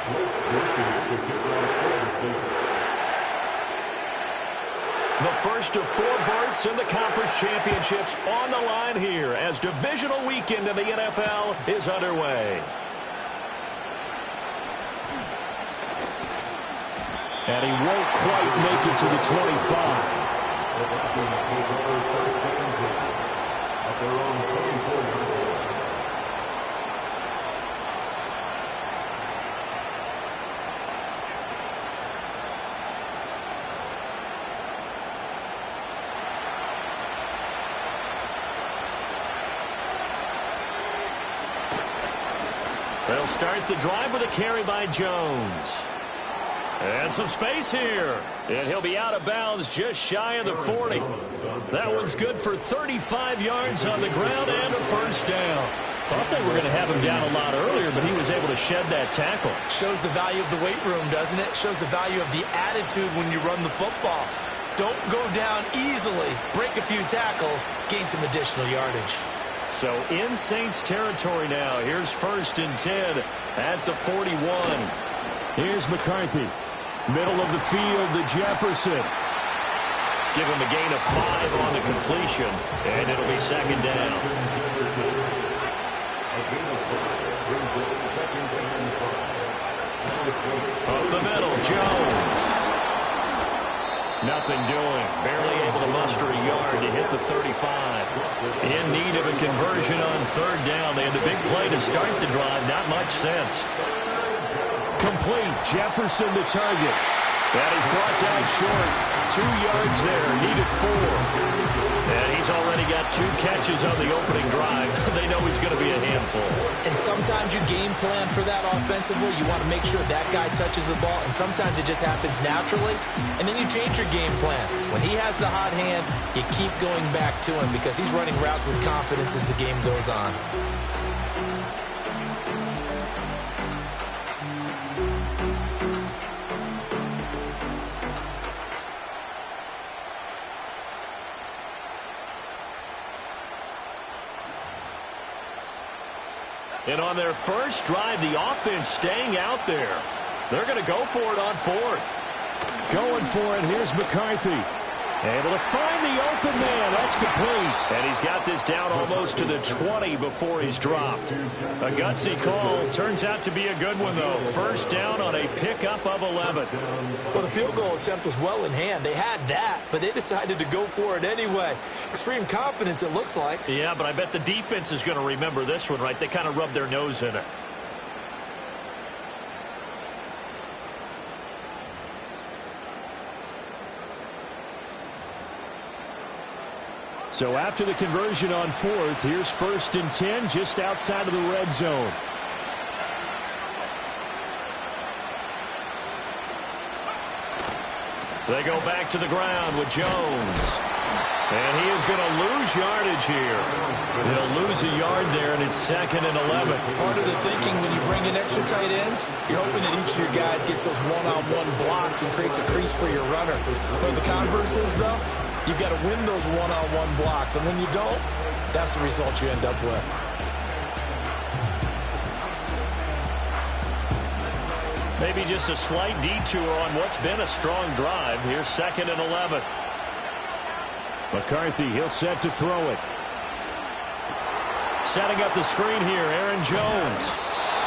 The first of 4 berths in the conference championships on the line here as divisional weekend in the NFL is underway. And he won't quite make it to the 25. They'll start the drive with a carry by Jones. And some space here. And he'll be out of bounds just shy of the 40. That one's good for 35 yards on the ground and a first down. Thought they were going to have him down a lot earlier, but he was able to shed that tackle. Shows the value of the weight room, doesn't it? Shows the value of the attitude when you run the football. Don't go down easily. Break a few tackles. Gain some additional yardage. So in Saints territory now. Here's 1st and 10 at the 41. Here's McCarthy. Middle of the field to Jefferson. Give him a gain of 5 on the completion, and it'll be 2nd down. Up the middle, Jones. Nothing doing. Barely able to muster a yard to hit the 35. In need of a conversion on 3rd down. They had the big play to start the drive. Not much sense. Complete. Jefferson the target. That is brought down short. 2 yards there. Needed 4. And he's already got 2 catches on the opening drive. They know he's going to be a handful. And sometimes you game plan for that offensively. You want to make sure that guy touches the ball. And sometimes it just happens naturally. And then you change your game plan. When he has the hot hand, you keep going back to him because he's running routes with confidence as the game goes on. And on their first drive, the offense staying out there. They're going to go for it on 4th. Going for it. Here's McCarthy. Able to find the open man. That's complete. And he's got this down almost to the 20 before he's dropped. A gutsy call. Turns out to be a good one, though. 1st down on a pickup of 11. Well, the field goal attempt was well in hand. They had that, but they decided to go for it anyway. Extreme confidence, it looks like. Yeah, but I bet the defense is going to remember this one, right? They kind of rubbed their nose in it. So after the conversion on 4th, here's 1st and 10 just outside of the red zone. They go back to the ground with Jones. And he is going to lose yardage here. They'll lose a yard there, and it's 2nd and 11. Part of the thinking when you bring in extra tight ends, you're hoping that each of your guys gets those one-on-one blocks and creates a crease for your runner. But the converse is, though, you've got to win those one-on-one blocks. And when you don't, that's the result you end up with. Maybe just a slight detour on what's been a strong drive. Here's 2nd and 11. McCarthy, he'll set to throw it. Setting up the screen here, Aaron Jones.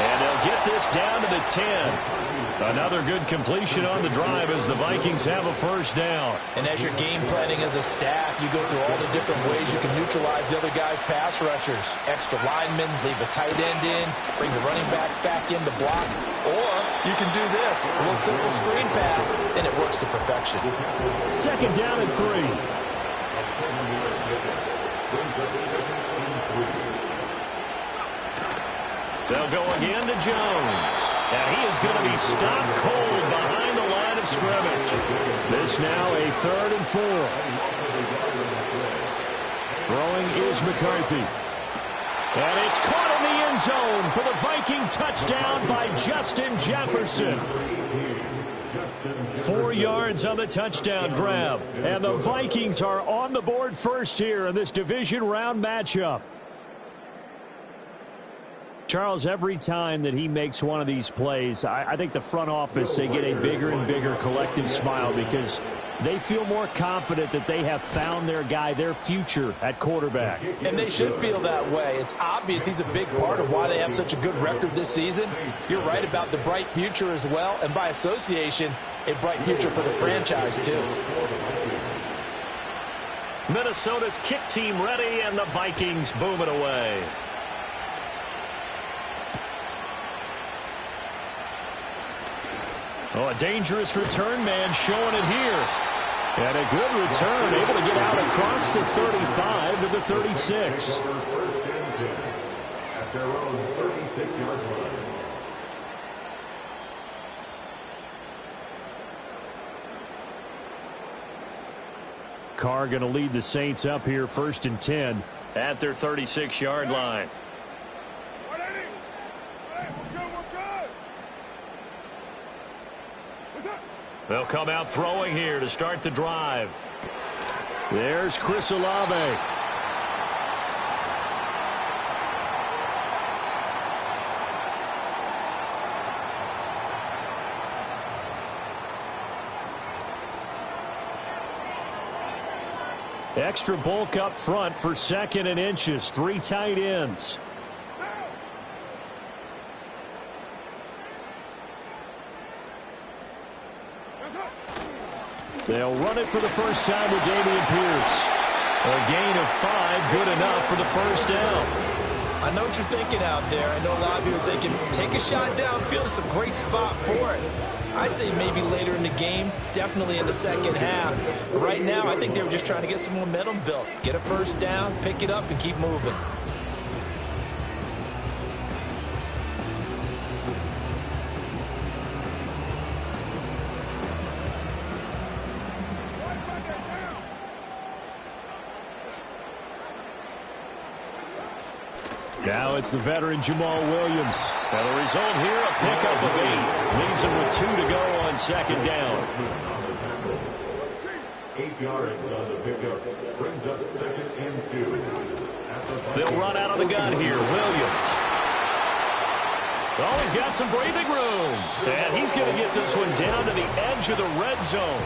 And they'll get this down to the 10. Another good completion on the drive as the Vikings have a 1st down. And as you're game planning as a staff, you go through all the different ways you can neutralize the other guy's pass rushers. Extra linemen, leave a tight end in, bring the running backs back in to block. Or you can do this, a little simple screen pass, and it works to perfection. 2nd down and 3. They'll go again to Jones. And he is going to be stopped cold behind the line of scrimmage. This now a 3rd and 4. Throwing is McCarthy. And it's caught in the end zone for the Viking touchdown by Justin Jefferson. 4 yards on the touchdown grab. And the Vikings are on the board first here in this division round matchup. Charles, every time that he makes one of these plays, I think the front office, they get a bigger and bigger collective smile because they feel more confident that they have found their guy, their future at quarterback. And they should feel that way. It's obvious he's a big part of why they have such a good record this season. You're right about the bright future as well, and by association, a bright future for the franchise too. Minnesota's kick team ready, and the Vikings boom it away. Oh, a dangerous return man showing it here. And a good return, able to get out across the 35 to the 36. At their own 36-yard line. Carr going to lead the Saints up here, 1st and 10. At their 36-yard line. They'll come out throwing here to start the drive. There's Chris Olave. Extra bulk up front for 2nd and inches. 3 tight ends. They'll run it for the first time with Dameon Pierce. A gain of 5, good enough for the first down. I know what you're thinking out there. I know a lot of you are thinking, take a shot downfield. It's a great spot for it. I'd say maybe later in the game, definitely in the second half. But right now, I think they were just trying to get some momentum built. Get a first down, pick it up, and keep moving. Now it's the veteran Jamal Williams. And the result here, a pickup of 8. Leaves him with 2 to go on 2nd down. 8 yards on the pickup. Brings up 2nd and 2. They'll run out of the gun here. Williams. Oh, he's got some breathing room. And he's going to get this one down to the edge of the red zone.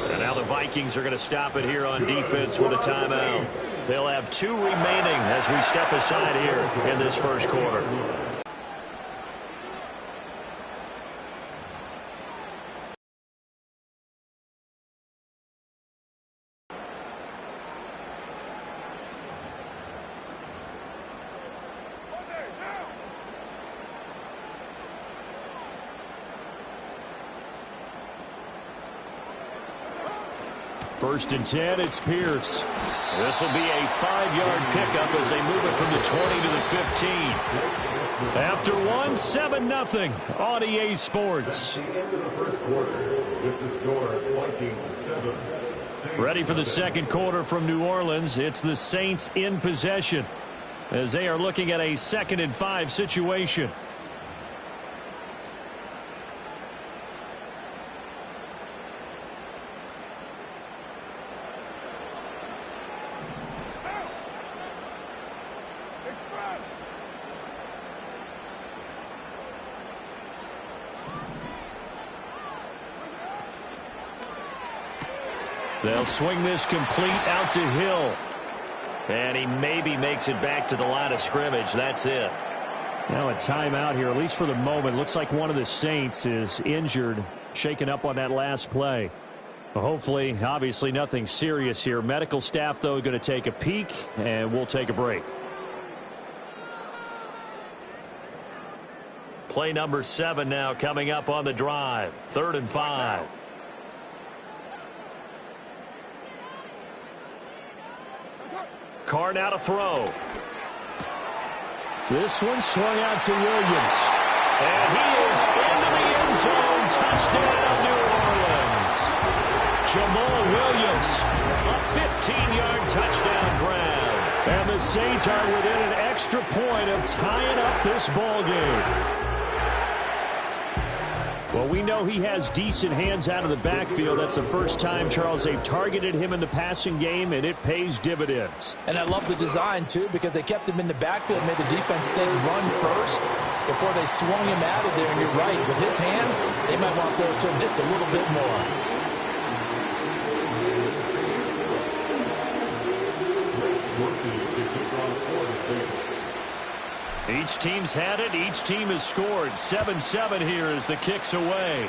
And now the Vikings are going to stop it here on defense with a timeout. They'll have 2 remaining as we step aside here in this first quarter. First and 10, it's Pierce. This will be a 5-yard pickup as they move it from the 20 to the 15. After 1, 7-0 on EA Sports. At the end of the first quarter, with the score, Vikings 7. Ready for the second quarter from New Orleans. It's the Saints in possession as they are looking at a 2nd and 5 situation. They'll swing this complete out to Hill. And he maybe makes it back to the line of scrimmage. That's it. Now a timeout here, at least for the moment. Looks like one of the Saints is injured, shaken up on that last play. Well, hopefully, obviously nothing serious here. Medical staff, though, going to take a peek, and we'll take a break. Play number 7 now coming up on the drive. 3rd and 5. Carr now to throw. This one swung out to Williams. And he is into the end zone. Touchdown, New Orleans. Jamal Williams, a 15-yard touchdown grab. And the Saints are within an extra point of tying up this ball game. Well, we know he has decent hands out of the backfield. That's the first time, Charles, they've targeted him in the passing game, and it pays dividends. And I love the design, too, because they kept him in the backfield, made the defense think run first before they swung him out of there. And you're right, with his hands, they might want to throw it to him just a little bit more. Each team's had it. Each team has scored. 7-7 here as the kick's away.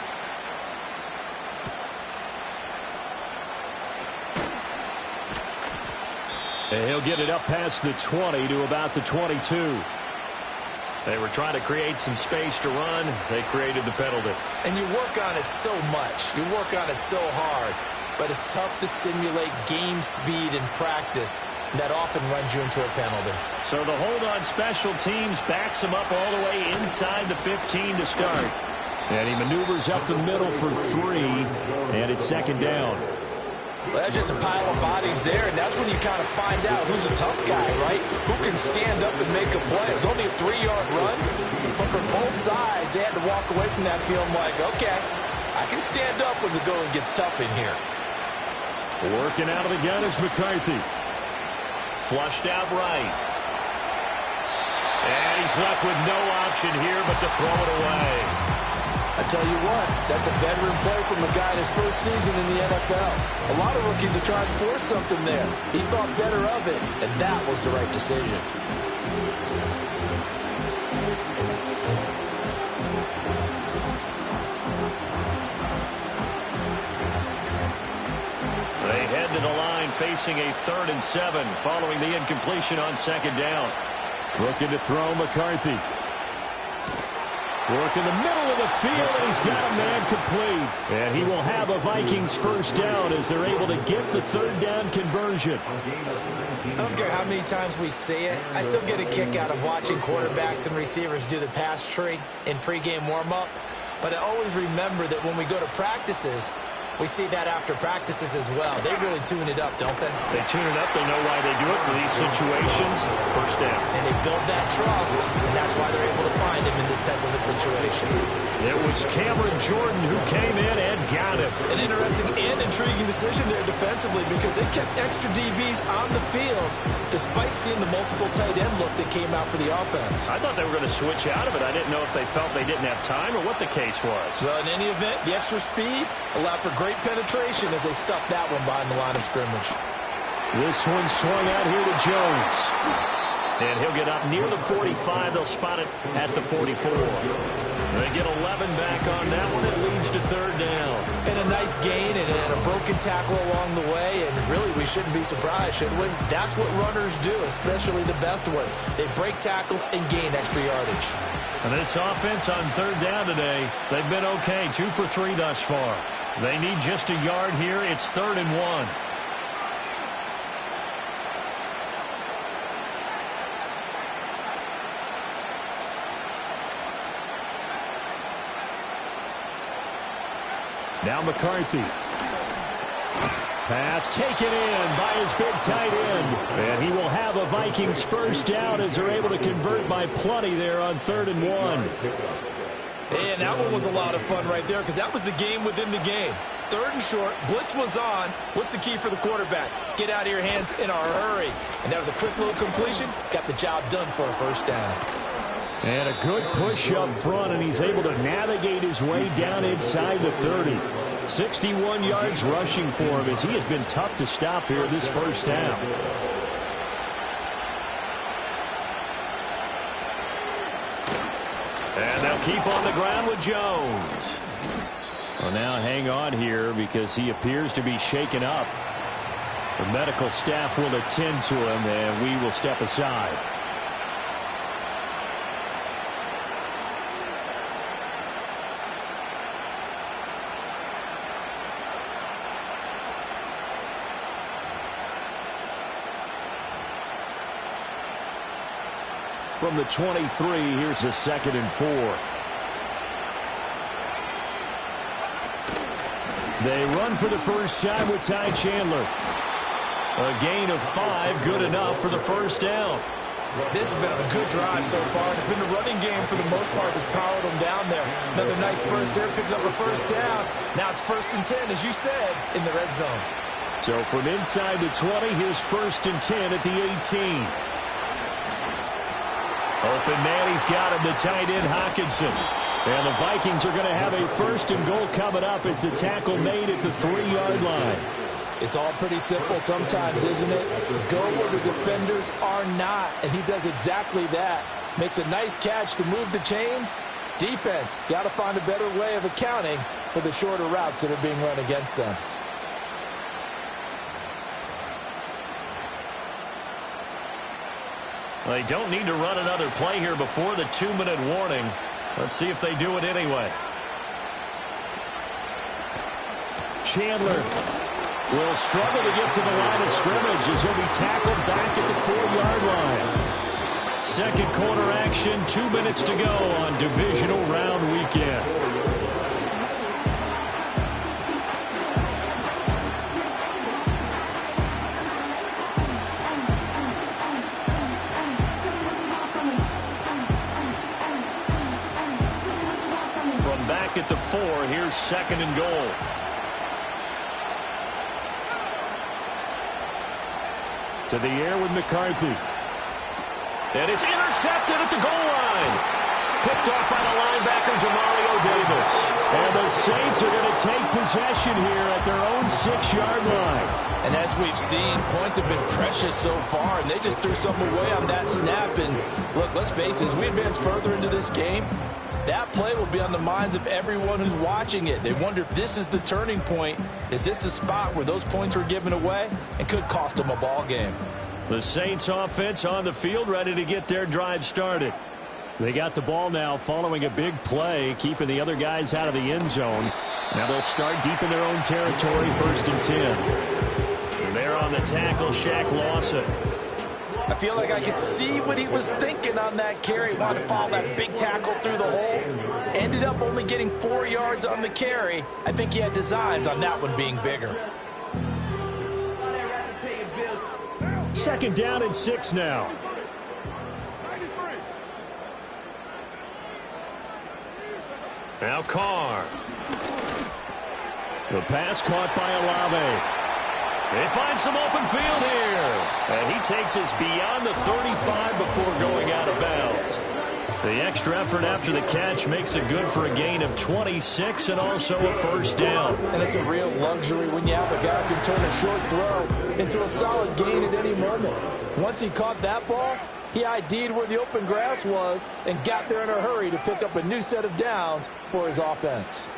And he'll get it up past the 20 to about the 22. They were trying to create some space to run. They created the penalty. And you work on it so much. You work on it so hard. But it's tough to simulate game speed in practice. That often runs you into a penalty. So the hold on special teams backs him up all the way inside the 15 to start. And he maneuvers up the middle for 3, and it's second down. Well, that's just a pile of bodies there, and that's when you kind of find out who's a tough guy, right? Who can stand up and make a play. It was only a 3-yard run, but for both sides, they had to walk away from that feeling like, okay, I can stand up when the going gets tough in here. Working out of the gun is McCarthy. Flushed out right. And he's left with no option here but to throw it away. I tell you what, that's a veteran play from a guy in his first season in the NFL. A lot of rookies are trying to force something there. He thought better of it, and that was the right decision. They head to the line facing a 3rd and 7 following the incompletion on second down. Looking to throw McCarthy. Work in the middle of the field, and he's got a man complete. And he will have a Vikings first down as they're able to get the 3rd down conversion. I don't care how many times we see it. I still get a kick out of watching quarterbacks and receivers do the pass tree in pregame warm-up. But I always remember that when we go to practices, we see that after practices as well. They really tune it up, don't they? They tune it up. They know why they do it for these situations. First down. And they build that trust, and that's why they're able to find him in this type of a situation. It was Cameron Jordan who came in and got him. An interesting and intriguing decision there defensively because they kept extra DBs on the field despite seeing the multiple tight end look that came out for the offense. I thought they were going to switch out of it. I didn't know if they felt they didn't have time or what the case was. Well, in any event, the extra speed allowed for great penetration as they stuffed that one behind the line of scrimmage. This one swung out here to Jones. And he'll get up near the 45. They'll spot it at the 44. They get 11 back on that one. It leads to 3rd down. And a nice gain and a broken tackle along the way. And really, we shouldn't be surprised, should we? That's what runners do, especially the best ones. They break tackles and gain extra yardage. And this offense on 3rd down today, they've been okay. 2 for 3 thus far. They need just a yard here. It's 3rd and 1. Now McCarthy. Pass taken in by his big tight end. And he will have a Vikings first down as they're able to convert by plenty there on 3rd and 1. And that one was a lot of fun right there because that was the game within the game. 3rd and short, blitz was on. What's the key for the quarterback? Get out of your hands in a hurry. And that was a quick little completion. Got the job done for a first down. And a good push up front, and he's able to navigate his way down inside the 30. 61 yards rushing for him as he has been tough to stop here this first half. And they'll keep on the ground with Jones. Well, now hang on here because he appears to be shaken up. The medical staff will attend to him, and we will step aside. From the 23, here's a 2nd and 4. They run for the first time with Ty Chandler. A gain of 5, good enough for the first down. This has been a good drive so far. It's been the running game for the most part that's powered them down there. Another nice burst there, picking up a first down. Now it's 1st and 10, as you said, in the red zone. So from inside the 20, here's 1st and 10 at the 18. Open man, he's got him, the tight end Hockenson. And the Vikings are going to have a 1st and goal coming up as the tackle made at the 3-yard line. It's all pretty simple sometimes, isn't it? Go where the defenders are not, and he does exactly that. Makes a nice catch to move the chains. Defense, got to find a better way of accounting for the shorter routes that are being run against them. They don't need to run another play here before the 2-minute warning. Let's see if they do it anyway. Chandler will struggle to get to the line of scrimmage as he'll be tackled back at the 4-yard line. Second quarter action, 2 minutes to go on divisional round weekend. From back at the 4, here's 2nd and goal. To the air with McCarthy. And it's intercepted at the goal line. Picked off by the linebacker, Demario Davis. And the Saints are going to take possession here at their own 6-yard line. And as we've seen, points have been precious so far, and they just threw something away on that snap. And look, let's face it, as we advance further into this game, that play will be on the minds of everyone who's watching it. They wonder if this is the turning point. Is this the spot where those points were given away and could cost them a ball game? The Saints offense on the field, ready to get their drive started. They got the ball now following a big play, keeping the other guys out of the end zone. Now they'll start deep in their own territory, 1st and 10. And there on the tackle, Shaq Lawson. I feel like I could see what he was thinking on that carry. Wanted to follow that big tackle through the hole. Ended up only getting 4 yards on the carry. I think he had designs on that one being bigger. 2nd down and 6 now. Now Carr. The pass caught by Olave. They find some open field here. And he takes us beyond the 35 before going out of bounds. The extra effort after the catch makes it good for a gain of 26 and also a 1st down. And it's a real luxury when you have a guy who can turn a short throw into a solid gain at any moment. Once he caught that ball, he ID'd where the open grass was and got there in a hurry to pick up a new set of downs for his offense.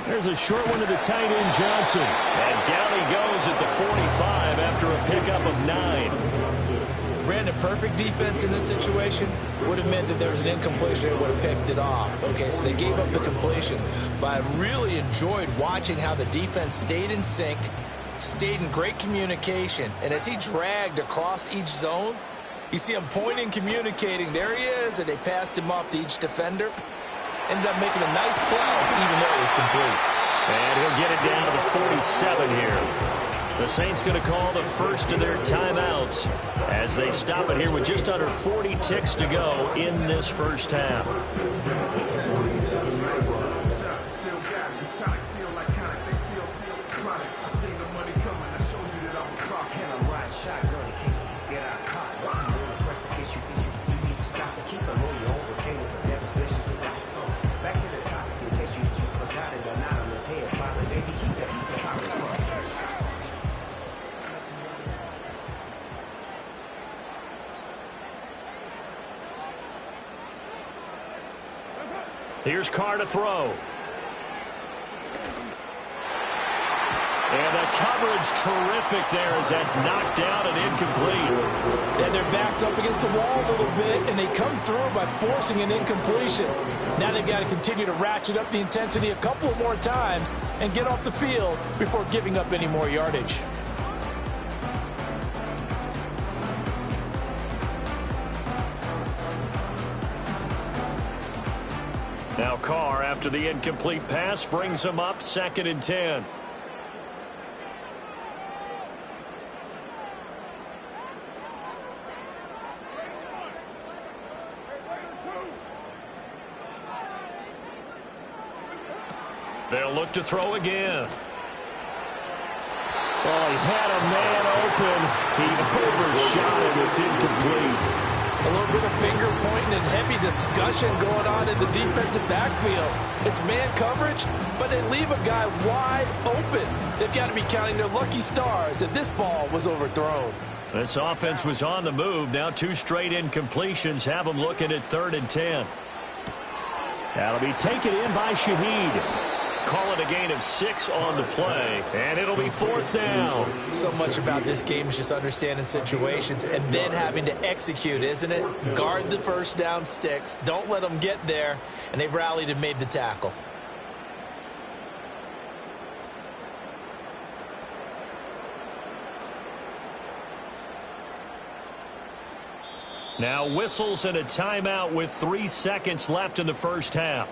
There's a short one to the tight end, Johnson. And down he goes at the 45 after a pickup of 9. Brandon, perfect defense in this situation would have meant that there was an incompletion and would have picked it off. Okay, so they gave up the completion. But I really enjoyed watching how the defense stayed in sync, stayed in great communication. And as he dragged across each zone, you see him pointing, communicating. There he is, and they passed him off to each defender. Ended up making a nice play, even though it was complete. And he'll get it down to the 47 here. The Saints going to call the first of their timeouts as they stop it here with just under 40 ticks to go in this first half. Here's Carr to throw. And the coverage terrific there as that's knocked down and incomplete. And their back's up against the wall a little bit, and they come through by forcing an incompletion. Now they've got to continue to ratchet up the intensity a couple more times and get off the field before giving up any more yardage. Now Carr, after the incomplete pass, brings him up 2nd and 10. They'll look to throw again. Well, he had a man open. He overshot him. It's incomplete. A little bit of finger pointing and heavy discussion going on in the defensive backfield. It's man coverage, but they leave a guy wide open. They've got to be counting their lucky stars if this ball was overthrown. This offense was on the move. Now 2 straight incompletions have them looking at 3rd and 10. That'll be taken in by Shaheed. Call it a gain of 6 on the play, and it'll be 4th down. So much about this game is just understanding situations and then having to execute, isn't it? Guard the first down sticks. Don't let them get there, and they've rallied and made the tackle. Now whistles and a timeout with 3 seconds left in the first half.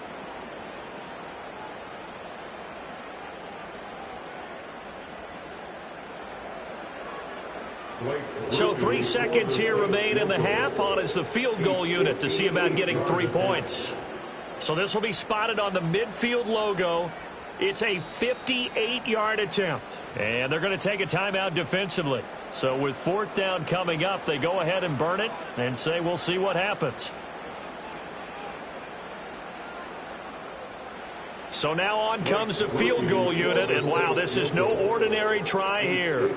So 3 seconds here remain in the half. On is the field goal unit to see about getting 3 points. So this will be spotted on the midfield logo. It's a 58-yard attempt. And they're going to take a timeout defensively. So with 4th down coming up, they go ahead and burn it and say we'll see what happens. So now on comes the field goal unit. And wow, this is no ordinary try here.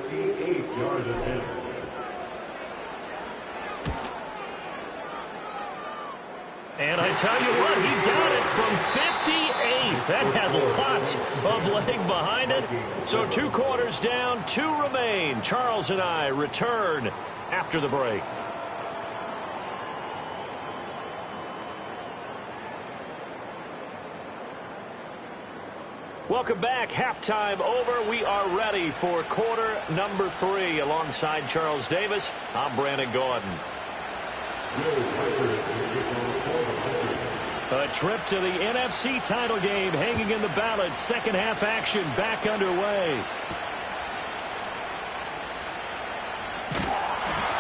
And I tell you what, he got it from 58. That had lots of leg behind it. So 2 quarters down, 2 remain. Charles and I return after the break. Welcome back. Halftime over. We are ready for quarter number 3. Alongside Charles Davis, I'm Brandon Gordon. A trip to the NFC title game hanging in the balance. Second half action back underway.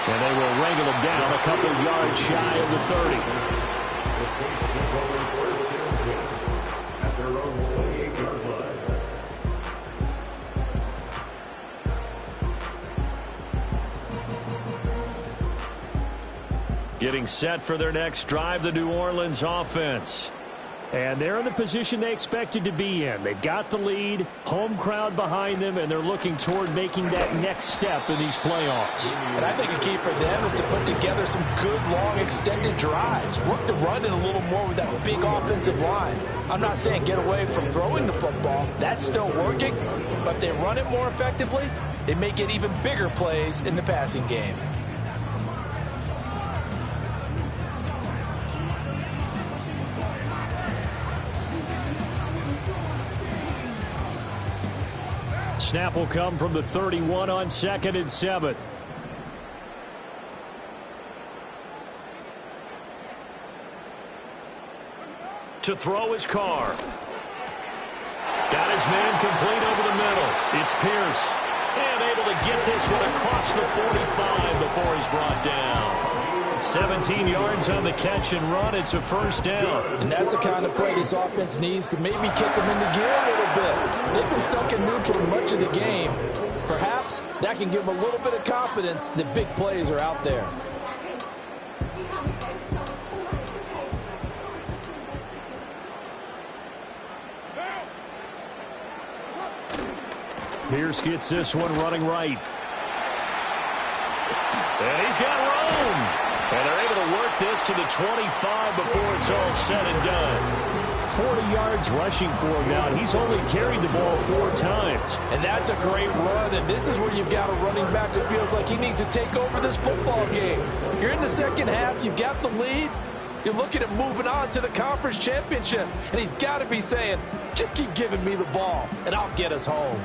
And they will wrangle them down a couple yards shy of the 30. Getting set for their next drive, the New Orleans offense. And they're in the position they expected to be in. They've got the lead, home crowd behind them, and they're looking toward making that next step in these playoffs. And I think a key for them is to put together some good, long, extended drives. Work the run in a little more with that big offensive line. I'm not saying get away from throwing the football. That's still working. But if they run it more effectively, they may get even bigger plays in the passing game. Snap will come from the 31 on 2nd and 7. To throw his car. Got his man complete over the middle. It's Pierce. And able to get this one across the 45 before he's brought down. 17 yards on the catch and run. It's a first down. And that's the kind of play this offense needs to maybe kick them into gear a little bit. They've been stuck in neutral much of the game. Perhaps that can give them a little bit of confidence that big plays are out there. Pierce gets this one running right. And he's got room. And they're able to work this to the 25 before it's all said and done. 40 yards rushing for him now, and he's only carried the ball 4 times. And that's a great run, and this is where you've got a running back that feels like he needs to take over this football game. You're in the second half, you've got the lead. You're looking at moving on to the conference championship, and he's got to be saying, just keep giving me the ball, and I'll get us home.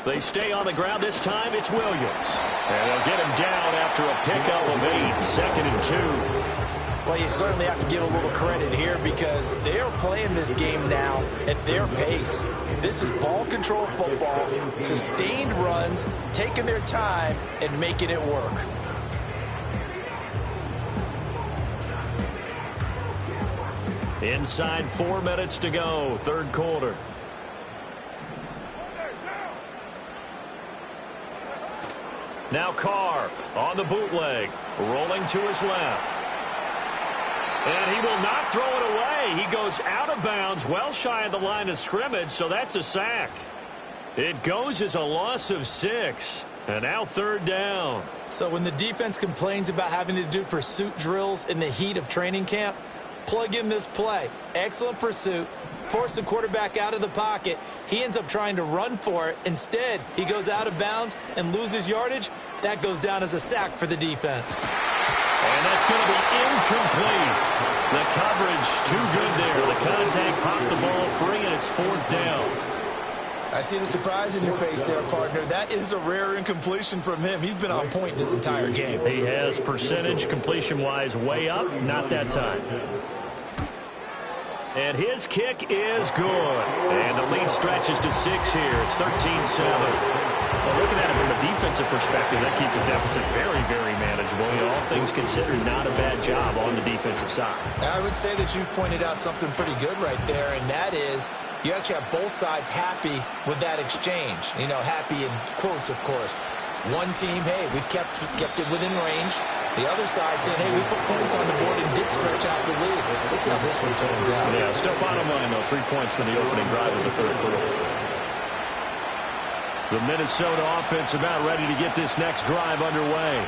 They stay on the ground. This time it's Williams. And they'll get him down after a pickup of 8. 2nd and 2. Well, you certainly have to give a little credit here because they are playing this game now at their pace. This is ball control football, sustained runs, taking their time, and making it work. Inside 4 minutes to go, third quarter. Now Carr on the bootleg, rolling to his left. And he will not throw it away. He goes out of bounds, well shy of the line of scrimmage, so that's a sack. It goes as a loss of 6. And now third down. So when the defense complains about having to do pursuit drills in the heat of training camp, plug in this play. Excellent pursuit. Force the quarterback out of the pocket. He ends up trying to run for it. Instead, he goes out of bounds and loses yardage. That goes down as a sack for the defense. And that's going to be incomplete. The coverage too good there. The contact popped the ball free, and it's fourth down. I see the surprise in your face there, partner. That is a rare incompletion from him. He's been on point this entire game. He has percentage completion-wise way up. Not that time. And his kick is good. And the lead stretches to 6 here. It's 13-7. Well, looking at it from a defensive perspective, that keeps the deficit very, very manageable. All things considered, not a bad job on the defensive side. I would say that you've pointed out something pretty good right there, and that is you actually have both sides happy with that exchange. You know, happy in quotes, of course. One team, hey, we've kept it within range. The other side saying, hey, we put points on the board and did stretch out the lead. Let's see how this one turns out. Yeah, still bottom line, though. 3 points for the opening drive of the third quarter. The Minnesota offense about ready to get this next drive underway.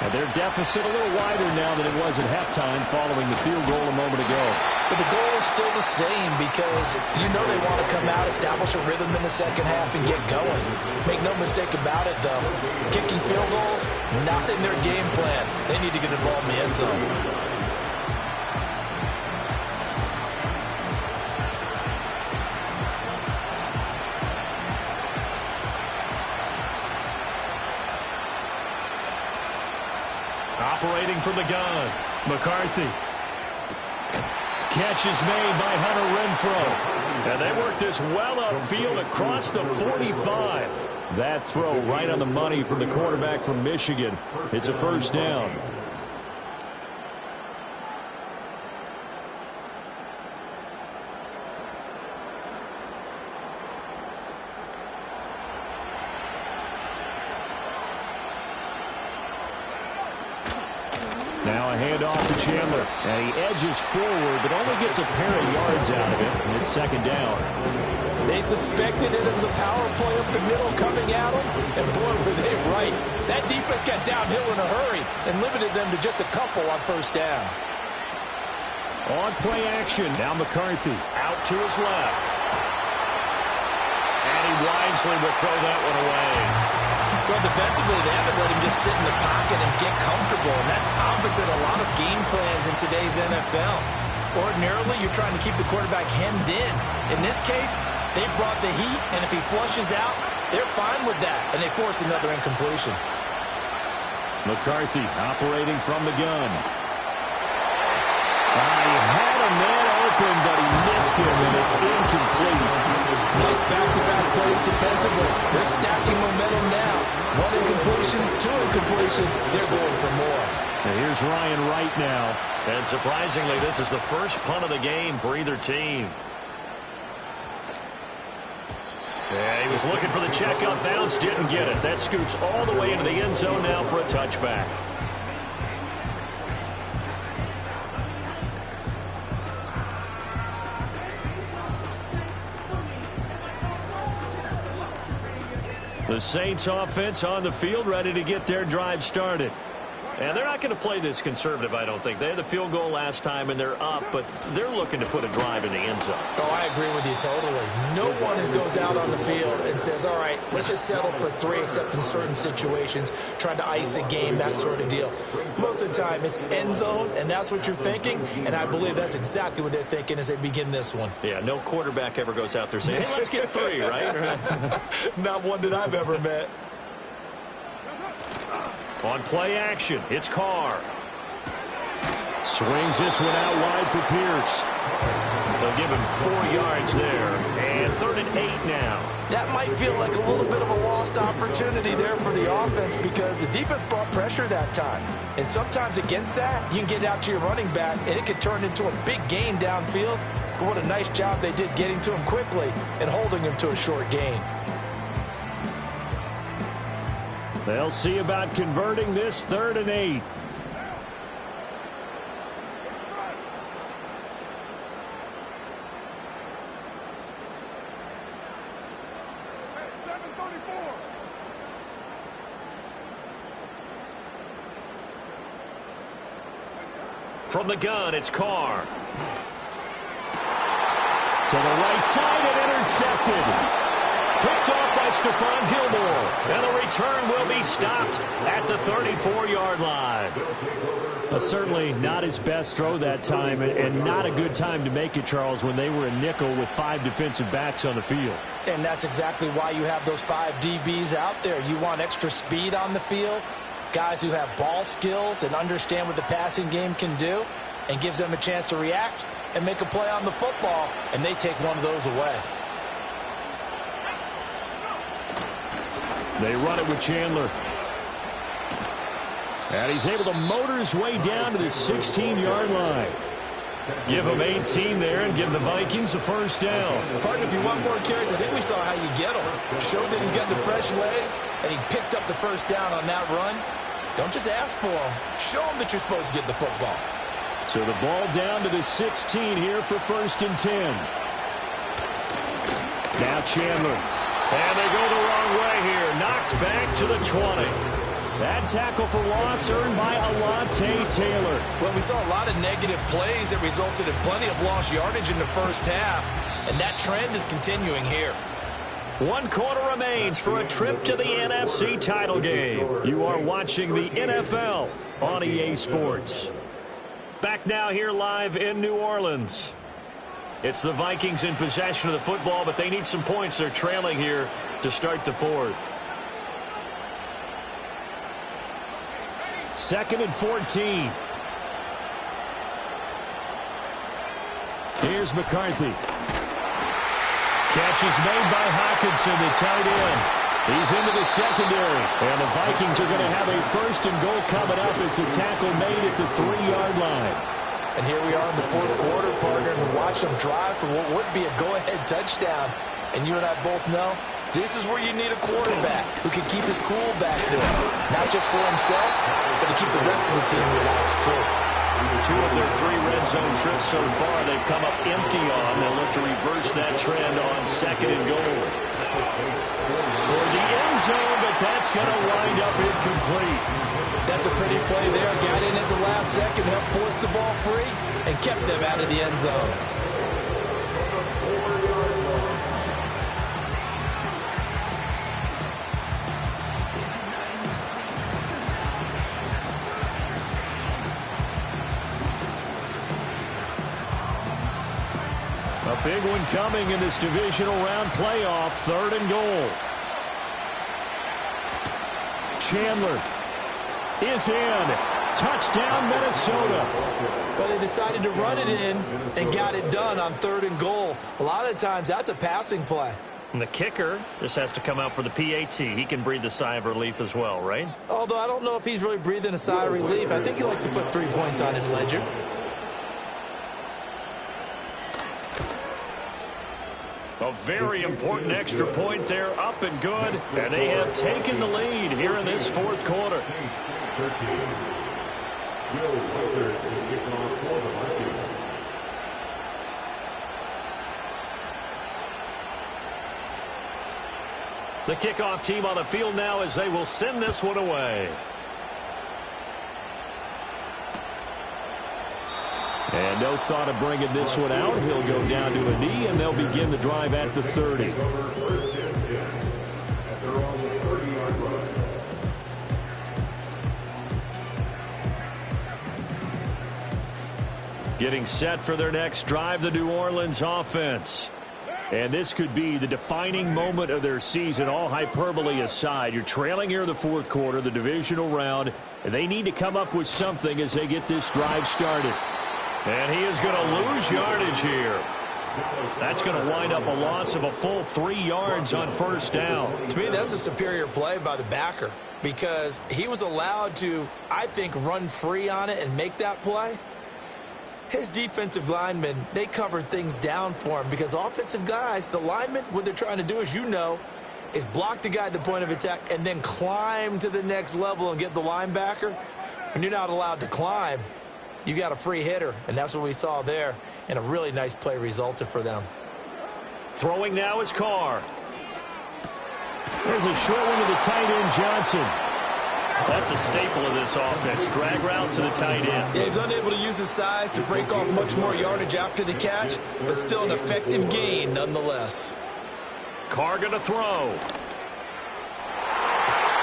And their deficit a little wider now than it was at halftime following the field goal a moment ago. But the goal is still the same because you know they want to come out, establish a rhythm in the second half, and get going. Make no mistake about it, though. Kicking field goals, not in their game plan. They need to get the ball in the end zone. Operating from the gun, McCarthy. Catch is made by Hunter Renfrow. And they work this well upfield across the 45. That throw right on the money from the quarterback from Michigan. It's a first down. Now a handoff to Chandler, and he edges forward, but only gets a pair of yards out of it, and it's second down. They suspected it was a power play up the middle coming at them, and boy, were they right. That defense got downhill in a hurry and limited them to just a couple on first down. On play action, now McCarthy out to his left. And he wisely will throw that one away. Well, defensively, they haven't let him just sit in the pocket and get comfortable, and that's opposite a lot of game plans in today's NFL. Ordinarily, you're trying to keep the quarterback hemmed in. In this case, they brought the heat, and if he flushes out, they're fine with that, and they force another incompletion. McCarthy operating from the gun. He had a man open, but he missed him, and it's incomplete. Nice back-to-back plays defensively. They're stacking momentum now. One incompletion, two incompletion. They're going for more. And here's Ryan Wright now. And surprisingly, this is the first punt of the game for either team. Yeah, he was looking for the check up bounce, didn't get it. That scoots all the way into the end zone now for a touchback. The Saints offense on the field ready to get their drive started. And they're not going to play this conservative, I don't think. They had the field goal last time, and they're up, but they're looking to put a drive in the end zone. Oh, I agree with you totally. No one goes out on the field and says, all right, let's just settle for 3, except in certain situations, trying to ice a game, that sort of deal. Most of the time, it's end zone, and that's what you're thinking, and I believe that's exactly what they're thinking as they begin this one. Yeah, no quarterback ever goes out there saying, hey, let's get 3, right? Not one that I've ever met. On play action, it's Carr. Swings this one out wide for Pierce. They'll give him 4 yards there. And 3rd and 8 now. That might feel like a little bit of a lost opportunity there for the offense because the defense brought pressure that time. And sometimes against that, you can get out to your running back, and it could turn into a big gain downfield. But what a nice job they did getting to him quickly and holding him to a short gain. They'll see about converting this 3rd and 8. From the gun, it's Carr. To the right side and intercepted. Picked off by Stephon Gilmore. And the return will be stopped at the 34-yard line. Certainly not his best throw that time, and not a good time to make it, Charles, when they were a nickel with 5 defensive backs on the field. And that's exactly why you have those 5 DBs out there. You want extra speed on the field, guys who have ball skills and understand what the passing game can do, and gives them a chance to react and make a play on the football, and they take one of those away. They run it with Chandler. And he's able to motor his way down to the 16-yard line. Give him 18 there and give the Vikings a first down. Partner, if you want more carries, I think we saw how you get him. Showed that he's got the fresh legs, and he picked up the first down on that run. Don't just ask for him. Show him that you're supposed to get the football. So the ball down to the 16 here for 1st and 10. Now Chandler. And they go the wrong way here. Knocked back to the 20. That tackle for loss earned by Alontae Taylor. Well, we saw a lot of negative plays that resulted in plenty of lost yardage in the first half, and that trend is continuing here. 1 quarter remains for a trip to the NFC title game. You are watching the NFL on EA Sports. Back now here live in New Orleans. It's the Vikings in possession of the football, but they need some points. They're trailing here to start the 4th. 2nd and 14. Here's McCarthy. Catch is made by Hockenson, the tight end. He's into the secondary. And the Vikings are going to have a 1st and goal coming up as the tackle made at the 3-yard line. And here we are in the 4th quarter, partner, and watch them drive for what would be a go-ahead touchdown. And you and I both know this is where you need a quarterback who can keep his cool back there. Not just for himself, but to keep the rest of the team relaxed, too. 2 of their 3 red zone trips so far they've come up empty on. They'll look to reverse that trend on 2nd and goal. Toward the end zone, but that's going to wind up incomplete. That's a pretty play there. Got in at the last second, helped force the ball free, and kept them out of the end zone. A big one coming in this divisional round playoff. 3rd and goal. Chandler is in. Touchdown, Minnesota. Well, they decided to run it in and got it done on 3rd and goal. A lot of times, that's a passing play. And the kicker just has to come out for the PAT. He can breathe a sigh of relief as well, right? Although I don't know if he's really breathing a sigh of relief. I think he likes to put 3 points on his ledger. A very important extra point there, up and good. And they have taken the lead here in this 4th quarter. The kickoff team on the field now as they will send this one away. And no thought of bringing this one out. He'll go down to a knee, and they'll begin the drive at the 30. Getting set for their next drive, the New Orleans offense. And this could be the defining moment of their season, all hyperbole aside. You're trailing here in the 4th quarter, the divisional round, and they need to come up with something as they get this drive started. And he is going to lose yardage here. That's going to wind up a loss of a full 3 yards on first down. To me, that's a superior play by the backer because he was allowed to, I think, run free on it and make that play. His defensive linemen, they covered things down for him because offensive guys, the linemen, what they're trying to do, as you know, is block the guy at the point of attack and then climb to the next level and get the linebacker. When you're not allowed to climb, you got a free hitter, and that's what we saw there, and a really nice play resulted for them. Throwing now is Carr. There's a short one to the tight end, Johnson. That's a staple of this offense. Drag route to the tight end. Yeah, he's unable to use his size to break off much more yardage after the catch, but still an effective gain nonetheless. Carr going to throw.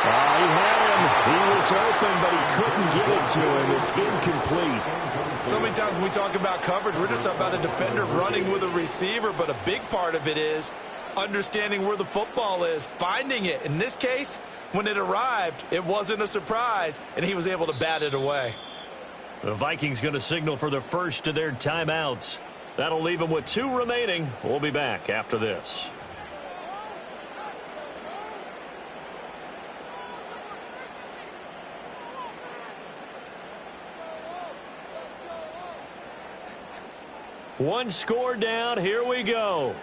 He had him. He was open, but he couldn't get it to him. It's incomplete. So many times when we talk about coverage, we're just about a defender running with a receiver, but a big part of it is understanding where the football is, finding it. In this case, when it arrived, it wasn't a surprise, and he was able to bat it away. The Vikings going to signal for the first of their timeouts. That'll leave them with 2 remaining. We'll be back after this. One score down. Here we go.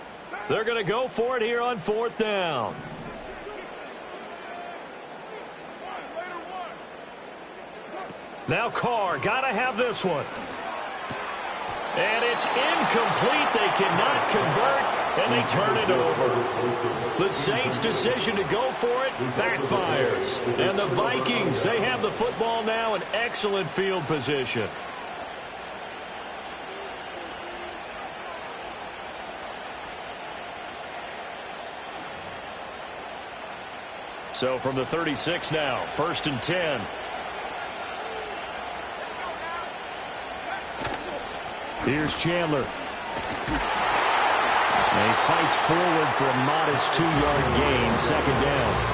They're going to go for it here on 4th down. Now Carr, got to have this one. And it's incomplete. They cannot convert, and they turn it over. The Saints' decision to go for it backfires. And the Vikings, they have the football now in excellent field position. So from the 36 now, 1st and 10. Here's Chandler. And he fights forward for a modest 2-yard gain, 2nd down.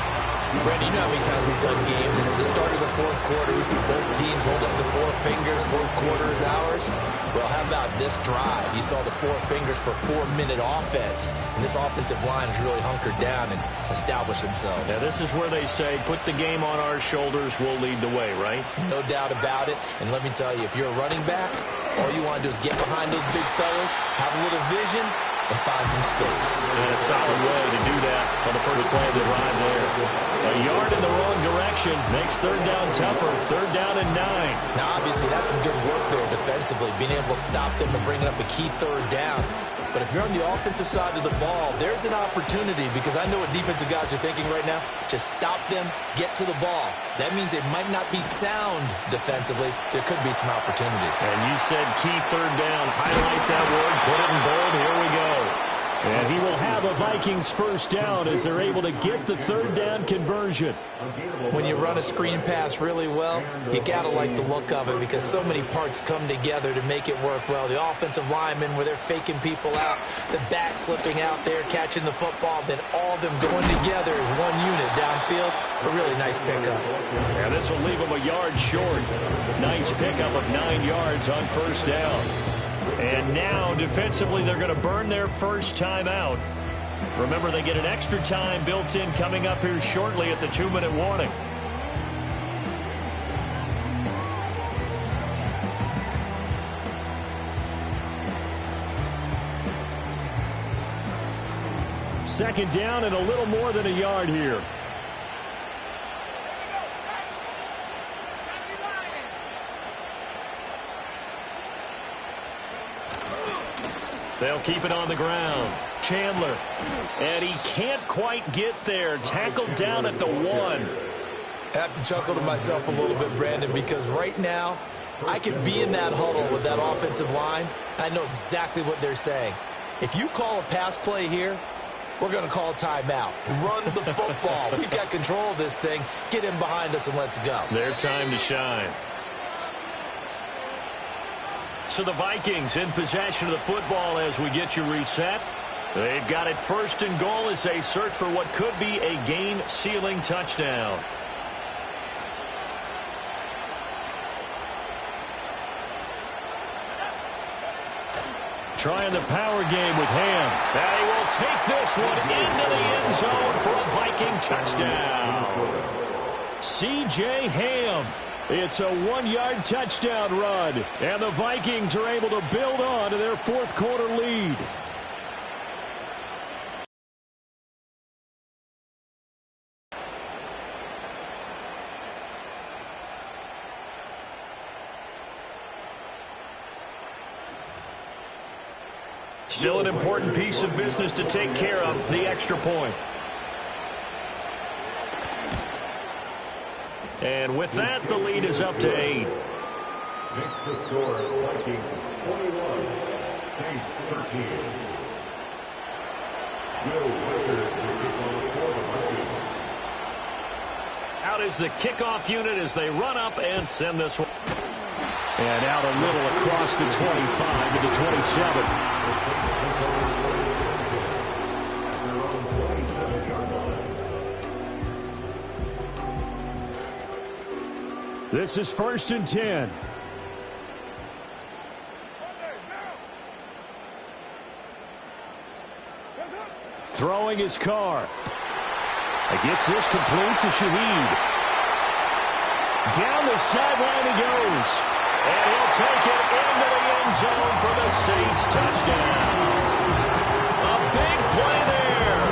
Brandon, you know how many times we've done games, and at the start of the 4th quarter, we see both teams hold up the 4 fingers, 4th quarter is ours. Well, how about this drive? You saw the 4 fingers for 4-minute offense, and this offensive line has really hunkered down and established themselves. Now, this is where they say, put the game on our shoulders, we'll lead the way, right? No doubt about it, and let me tell you, if you're a running back, all you want to do is get behind those big fellas, have a little vision, and find some space. And a solid way to do that on the first play of the drive there. A yard in the wrong direction makes 3rd down tougher. 3rd down and 9. Now, obviously, that's some good work there defensively, being able to stop them and bringing up a key 3rd down. But if you're on the offensive side of the ball, there's an opportunity because I know what defensive guys are thinking right now. Just stop them, get to the ball. That means they might not be sound defensively. There could be some opportunities. And you said key 3rd down. Highlight that word. Put it in bold. Here we go. And he will have a Vikings 1st down as they're able to get the 3rd down conversion. When you run a screen pass really well, you got to like the look of it because so many parts come together to make it work well. The offensive linemen where they're faking people out, the back slipping out there, catching the football, then all of them going together as one unit downfield. A really nice pickup. Yeah, this will leave them a yard short. Nice pickup of 9 yards on 1st down. And now, defensively, they're going to burn their first timeout. Remember, they get an extra time built in coming up here shortly at the 2-minute warning. Second down and a little more than a yard here. They'll keep it on the ground. Chandler. And he can't quite get there. Tackled down at the 1. I have to chuckle to myself a little bit, Brandon, because right now I could be in that huddle with that offensive line. I know exactly what they're saying. If you call a pass play here, we're going to call a timeout. Run the football. We've got control of this thing. Get in behind us and let's go. Their time to shine. So the Vikings in possession of the football as we get you reset. They've got it 1st and goal as they search for what could be a game-sealing touchdown. Trying the power game with Ham. And he will take this one into the end zone for a Viking touchdown. C.J. Ham. It's a 1-yard touchdown run. And the Vikings are able to build on to their fourth quarter lead. Still an important piece of business to take care of, the extra point. And with that, the lead is up to 8. Makes the score Vikings 21, Saints 13. Will Wonder will kick off for the Vikings. Out is the kickoff unit as they run up and send this one. And out a little across the 25 to the 27. This is 1st and 10. Throwing his car. Gets this complete to Shaheed. Down the sideline he goes. And he'll take it into the end zone for the Saints touchdown. A big play there.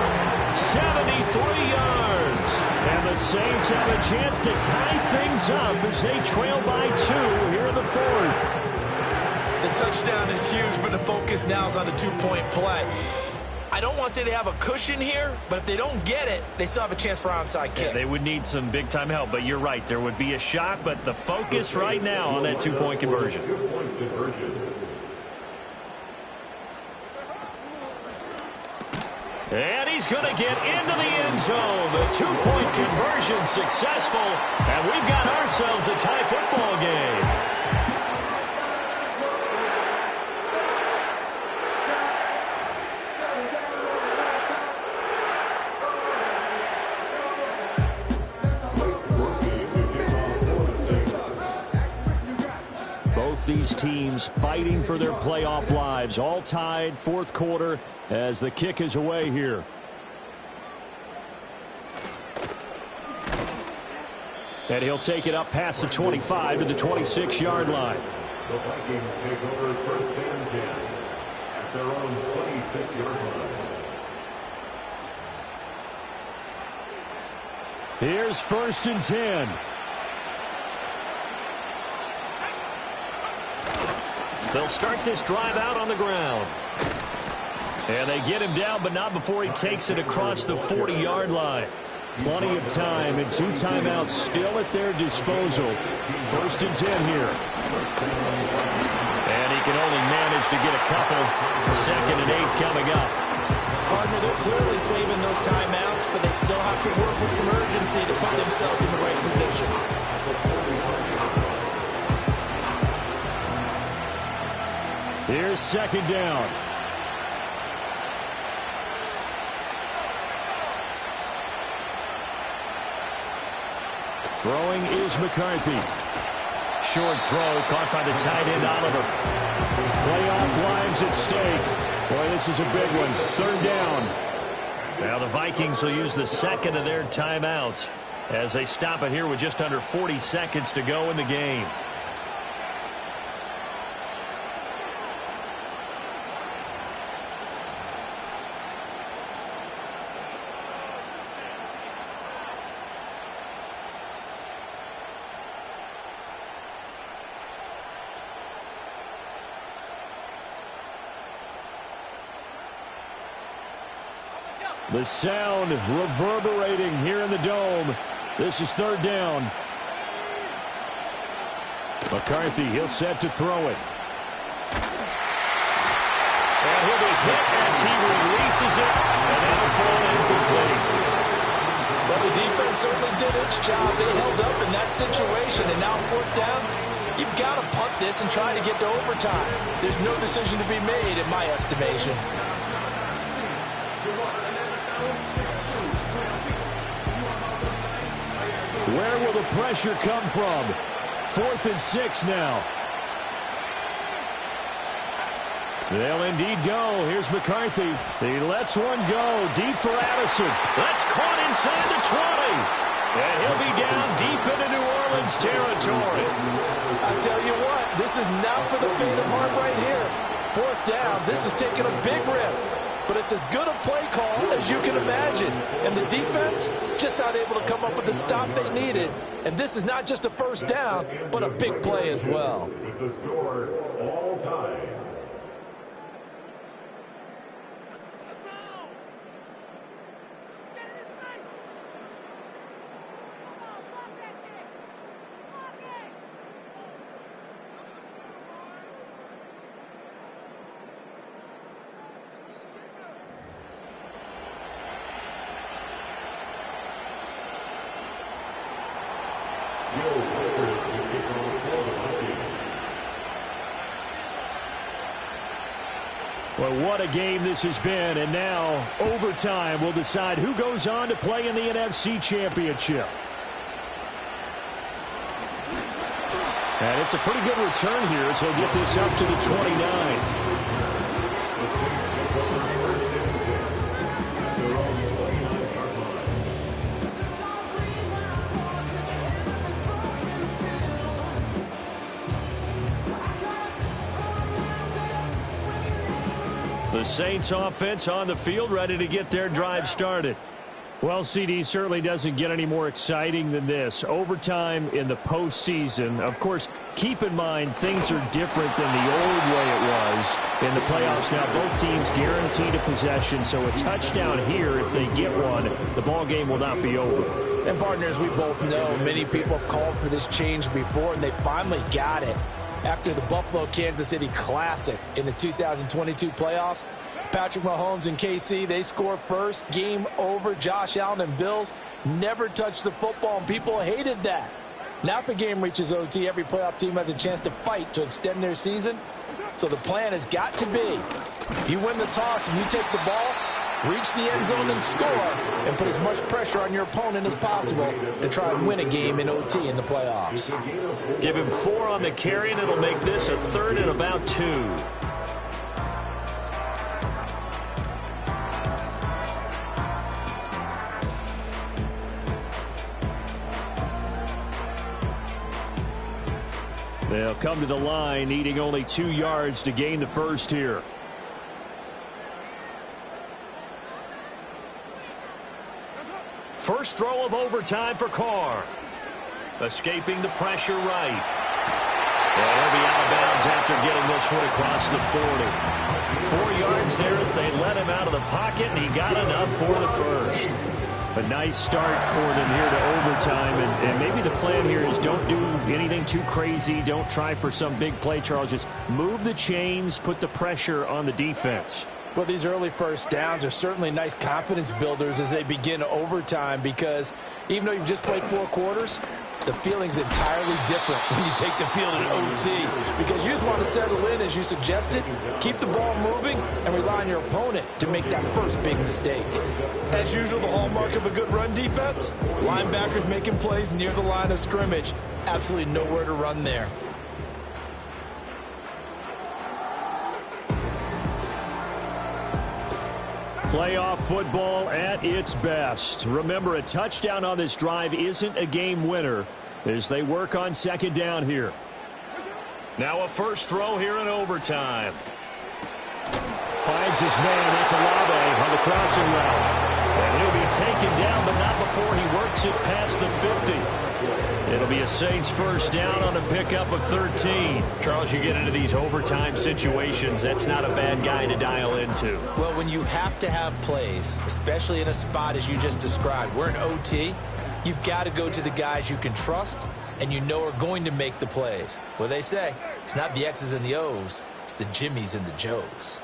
73 yards. And the Saints have a chance to tie things up as they trail by 2 here in the 4th. The touchdown is huge, but the focus now is on the two-point play. I don't want to say they have a cushion here, but if they don't get it, they still have a chance for onside kick. Yeah, they would need some big-time help, but you're right. There would be a shot, but the focus right now on that two-point conversion. And he's going to get into the end zone. The two-point conversion successful, and we've got ourselves a tie football game. These teams fighting for their playoff lives, all tied, 4th quarter, as the kick is away here. And he'll take it up past the 25 to the 26-yard line. The Vikings take over 1st and 10 at their own 26-yard line. Here's 1st and 10. They'll start this drive out on the ground. And they get him down, but not before he takes it across the 40-yard line. Plenty of time and 2 timeouts still at their disposal. 1st and 10 here. And he can only manage to get a couple. 2nd and 8 coming up. Partner, they're clearly saving those timeouts, but they still have to work with some urgency to put themselves in the right position. Here's 2nd down. Throwing is McCarthy. Short throw caught by the tight end Oliver. Playoff lives at stake. Boy, this is a big one. 3rd down. Now the Vikings will use the 2nd of their timeouts as they stop it here with just under 40 seconds to go in the game. The sound reverberating here in the dome. This is 3rd down. McCarthy, he'll set to throw it. And he'll be hit as he releases it, and that'll fall incomplete. Well, the defense certainly did its job. They held up in that situation, and now 4th down, you've got to punt this and try to get to overtime. There's no decision to be made in my estimation. Where will the pressure come from? 4th and 6 now. They'll indeed go. Here's McCarthy. He lets one go deep for Addison. That's caught inside the 20. And he'll be down deep into New Orleans territory. I tell you what, this is not for the faint of heart right here. Fourth down, this is taking a big risk. But it's as good a play call as you can imagine. And the defense just not able to come up with the stop they needed. And this is not just a first down, but a big play as well. With the score, all time. Well, what a game this has been, and now overtime will decide who goes on to play in the NFC Championship. And it's a pretty good return here, so he'll get this up to the 29. The Saints offense on the field, ready to get their drive started. Well, CD, certainly doesn't get any more exciting than this. Overtime in the postseason. Of course, keep in mind things are different than the old way it was in the playoffs. Now, both teams guaranteed a possession, so a touchdown here, if they get one, the ball game will not be over. And partners, we both know many people have called for this change before, and they finally got it. After the Buffalo-Kansas City Classic in the 2022 playoffs, Patrick Mahomes and KC, they score first. Game over. Josh Allen and Bills never touched the football, and people hated that. Now if the game reaches OT, every playoff team has a chance to fight to extend their season. So the plan has got to be, you win the toss and you take the ball, reach the end zone and score, and put as much pressure on your opponent as possible to try and win a game in OT in the playoffs. Give him 4 on the carry, and it'll make this a 3rd and about 2. They'll come to the line, needing only 2 yards to gain the first here. First throw of overtime for Carr. Escaping the pressure right. And he'll be out of bounds after getting this one across the 40. 4 yards there as they let him out of the pocket, and he got enough for the first. A nice start for them here to overtime, and maybe the plan here is don't do anything too crazy. Don't try for some big play, Charles. Just move the chains, put the pressure on the defense. Well, these early first downs are certainly nice confidence builders as they begin overtime, because even though you've just played 4 quarters, the feeling's entirely different when you take the field in OT, because you just want to settle in, as you suggested, keep the ball moving, and rely on your opponent to make that first big mistake. As usual, the hallmark of a good run defense, linebackers making plays near the line of scrimmage. Absolutely nowhere to run there. Playoff football at its best. Remember, a touchdown on this drive isn't a game winner as they work on second down here. Now a first throw here in overtime. Finds his man. That's Olave on the crossing route. And he'll be taken down, but not before he works it past the 50. It'll be a Saints first down on a pickup of 13. Charles, you get into these overtime situations, that's not a bad guy to dial into. Well, when you have to have plays, especially in a spot as you just described, we're in OT, you've got to go to the guys you can trust and you know are going to make the plays. Well, they say it's not the X's and the O's, it's the Jimmies and the Joes.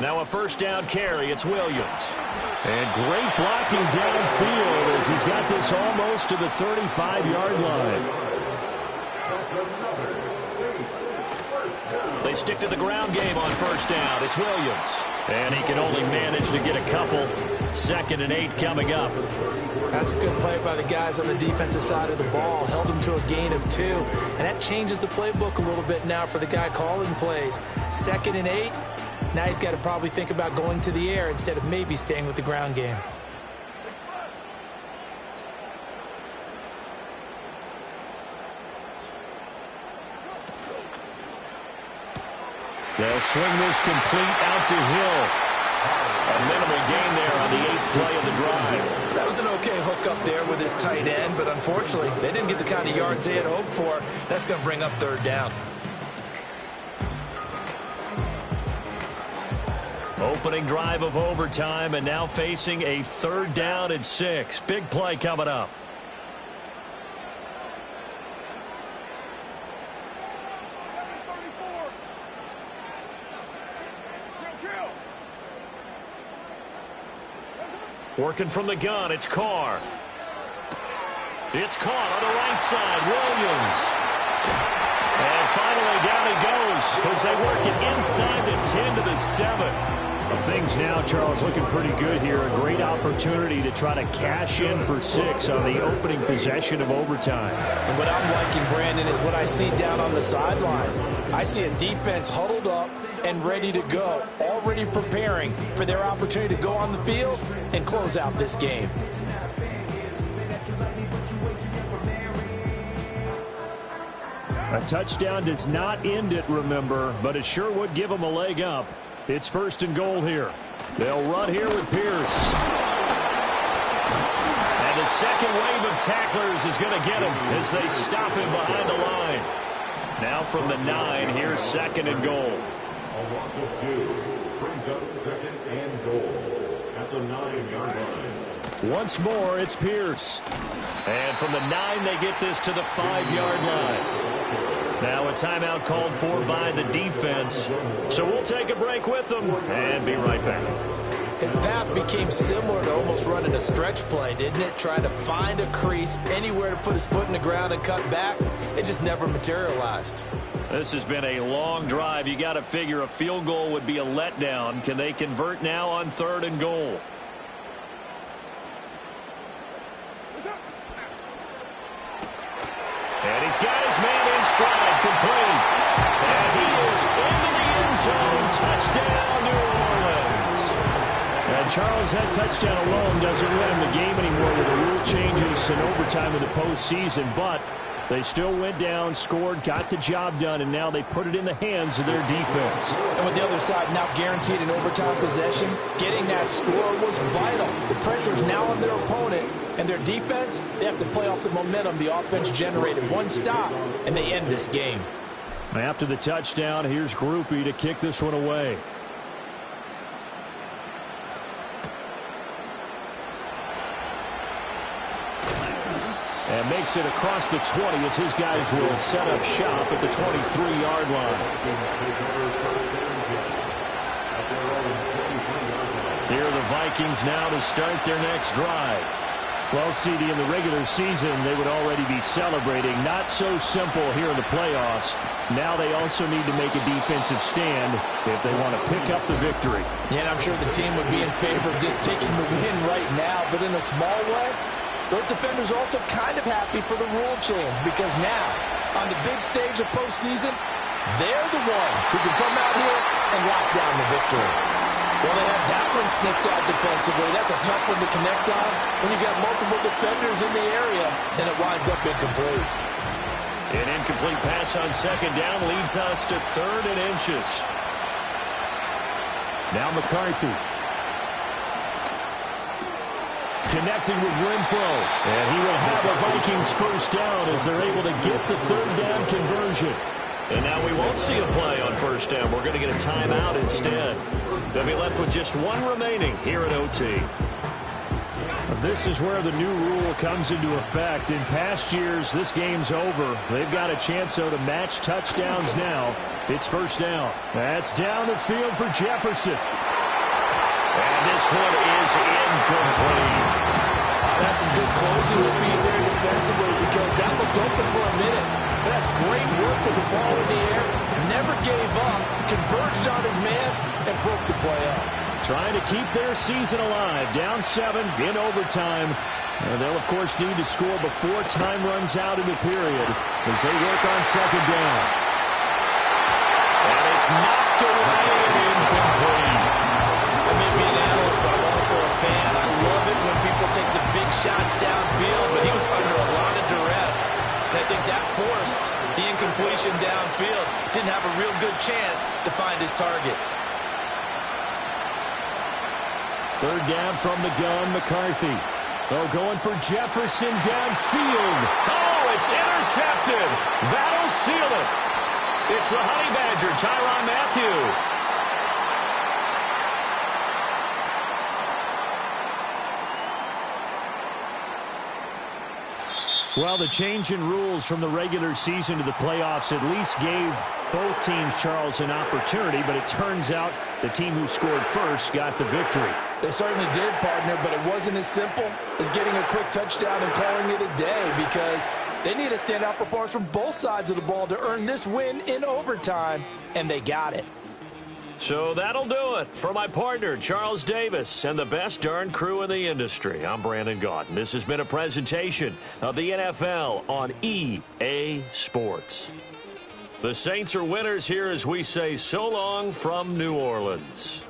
Now a first down carry, it's Williams. And great blocking downfield as he's got this almost to the 35-yard line. They stick to the ground game on first down. It's Williams. And he can only manage to get a couple. 2nd and 8 coming up. That's a good play by the guys on the defensive side of the ball. Held him to a gain of 2. And that changes the playbook a little bit now for the guy calling plays. 2nd and 8. Now he's got to probably think about going to the air instead of maybe staying with the ground game. They'll swing this complete out to Hill. A minimal gain there on the 8th play of the drive. That was an okay hook up there with his tight end, but unfortunately, they didn't get the kind of yards they had hoped for. That's going to bring up 3rd down. Opening drive of overtime, and now facing a 3rd down and 6. Big play coming up. Working from the gun, it's Carr. It's caught on the right side, Williams. And finally down he goes as they work it inside the 10 to the 7. Things now, Charles, looking pretty good here. A great opportunity to try to cash in for 6 on the opening possession of overtime. And what I'm liking, Brandon, is what I see down on the sidelines. I see a defense huddled up and ready to go, already preparing for their opportunity to go on the field and close out this game. A touchdown does not end it, remember, but it sure would give them a leg up. It's 1st and goal here. They'll run here with Pierce. And the second wave of tacklers is going to get him as they stop him behind the line. Now from the 9, here's 2nd and goal. A loss of 2 brings up 2nd and goal at the 9-yard line. Once more, it's Pierce. And from the 9, they get this to the 5-yard line. Now a timeout called for by the defense. So we'll take a break with them and be right back. His path became similar to almost running a stretch play, didn't it? Trying to find a crease, anywhere to put his foot in the ground and cut back. It just never materialized. This has been a long drive. You got to figure a field goal would be a letdown. Can they convert now on 3rd and goal? And he's got his man in stride, complete. And he is into the end zone. Touchdown, New Orleans. And Charles, that touchdown alone doesn't win him the game anymore with the rule changes and overtime in the postseason. But they still went down, scored, got the job done, and now they put it in the hands of their defense. And with the other side now guaranteed an overtime possession, getting that score was vital. The pressure's now on their opponent, and their defense, they have to play off the momentum the offense generated. One stop, and they end this game. After the touchdown, here's Groupie to kick this one away. And makes it across the 20 as his guys will set up shop at the 23-yard line. Here are the Vikings now to start their next drive. Well, CD, in the regular season, they would already be celebrating. Not so simple here in the playoffs. Now they also need to make a defensive stand if they want to pick up the victory. Yeah, and I'm sure the team would be in favor of just taking the win right now, but in a small way, those defenders are also kind of happy for the rule change because now, on the big stage of postseason, they're the ones who can come out here and lock down the victory. Well, they have that one snipped out defensively. That's a tough one to connect on. When you got multiple defenders in the area, then it winds up incomplete. An incomplete pass on 2nd down leads us to 3rd and inches. Now McCarthy. Connecting with Renfro. And he will have a Vikings 1st down as they're able to get the 3rd down conversion. And now we won't see a play on 1st down. We're going to get a timeout instead. They'll be left with just one remaining here at OT. This is where the new rule comes into effect. In past years, this game's over. They've got a chance, though, to match touchdowns now. It's 1st down. That's down the field for Jefferson. And this one is incomplete. That's some good closing speed there defensively because that looked open for a minute. That's great work with the ball in the air. Never never gave up, converged on his man, and broke the play up. Trying to keep their season alive. Down 7 in overtime. They'll, of course, need to score before time runs out in the period as they work on second down. And it's knocked away and incomplete. I may be an analyst, but I'm also a fan. I love it when people take the big shots downfield, but he was under a lot of duress. And I think that forced the incompletion downfield. Didn't have a real good chance to find his target. Third down from the gun, McCarthy. Oh, going for Jefferson downfield. Oh, it's intercepted. That'll seal it. It's the Honey Badger, Tyrann Mathieu. Well, the change in rules from the regular season to the playoffs at least gave both teams, Charles, an opportunity, but it turns out the team who scored first got the victory. They certainly did, partner, but it wasn't as simple as getting a quick touchdown and calling it a day, because they need a standout performance from both sides of the ball to earn this win in overtime, and they got it. So that'll do it for my partner, Charles Davis, and the best darn crew in the industry. I'm Brandon Gaudin. This has been a presentation of the NFL on EA Sports. The Saints are winners here as we say so long from New Orleans.